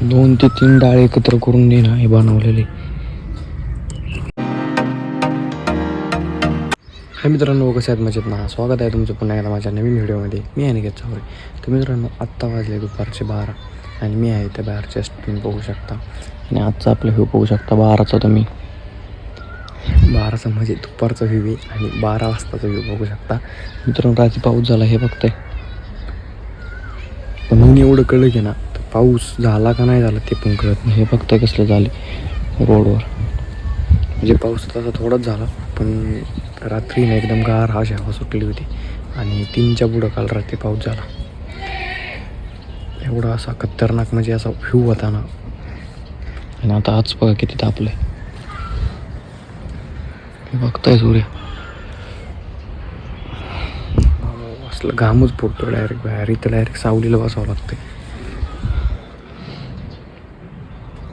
2 ते 3 डाळ एकत्र करून दे ना हे बनवलेले. हाय मित्रांनो, कसे आहेत? मजेत ना? स्वागत आहे तुमचं पुन्हा एकदा माझ्या नवीन व्हिडिओमध्ये. मी आहे निकेत चौरे. तर मित्रांनो, आत्ता वाजले दुपारचे 12 आणि मी आहे त्या बाहेर जस्ट तुम्ही बघू शकता. आणि आजचा आपला व्ह्यू बघू शकता 12चा. तुम्ही 12चा म्हणजे दुपारचा व्ह्यू आहे आणि 12 वाजताचा व्ह्यू बघू शकता. मित्रांनो, रात्री पाऊस झाला हे बघताय. पण ऊन एवढं कळलं की ना, तर पाऊस झाला का नाही झाला ते पण कळत नाही. हे बघताय कसलं झाले रोडवर. म्हणजे पाऊस तसा थोडाच झाला, पण रात्री ना एकदम गार हवा सुटली होती आणि 3च्या पुढं काल रात्री पाऊस झाला. एवढा असा खतरनाक म्हणजे असा व्ह्यू होता ना. आणि आता आज बघा किती तापलं आहे. बघताय सूर्य असलं घामच फुटतो डायरेक्ट बाहेर. इथं डायरेक्ट सावलीला बसावं लागतं.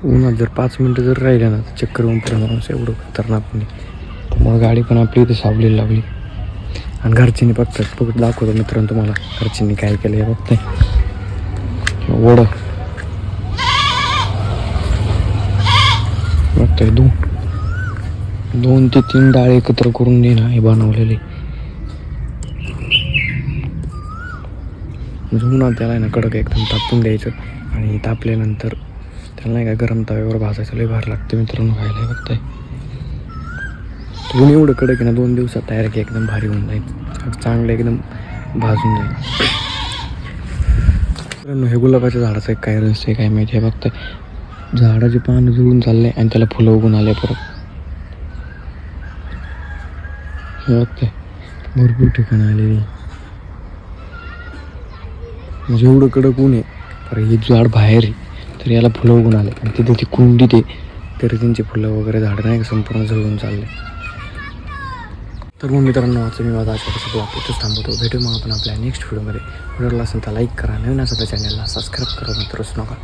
उन्हात जर 5 मिनटं जर राहिलं ना तर चक्कर येऊन पडणार माणूस, एवढं खतरनाक नाही. त्यामुळे गाडी पण आपली इथे सावलीला लावली. आणि घरच्यांनी बघतात दाखवतो मित्रांनो तुम्हाला घरच्यांनी काय केलं हे बघताय. ओढ बघताय 2 ते 3 डाळ एकत्र करून दे ना हे बनवलेले. म्हणजे उन्हात त्याला ना कडक एकदम तापून द्यायचं आणि तापल्यानंतर त्याला नाही का गरम तव्यावर भाजायचं. लय भारी लागतं मित्रांनो खायला. हे बघताय ऊन एवढं कडक आहे ना, 2 दिवसात तयार की एकदम भारी होऊन जाईल. चांगलं एकदम भाजून जाईल. मित्रांनो, हे गुलाबाच्या झाडाचं एक काय रहस्य आहे काय माहिती. हे बघताय झाडाचे पानं जुळून चालले आणि त्याला फुलं उगून आले परत. हे बघताय भरपूर ठिकाणं आलेली. म्हणजे एवढं कडक ऊन आहे पर हे झाड बाहेर आहे तर याला फुलं उगून आले आणि तिथे ती कुंडी ते तरी त्यांची फुलं वगैरे झाडं नाही संपूर्ण जळून चालले. तर मग मित्रांनो, आजचं मी माझा आजच्या ब्लॉग इथंच थांबवतो. भेटू मग आपण आपल्या नेक्स्ट व्हिडिओमध्ये. व्हिडिओला असेल तर लाईक करा, नवीन असेल तर चॅनलला सबस्क्राईब करा, मित्र नका.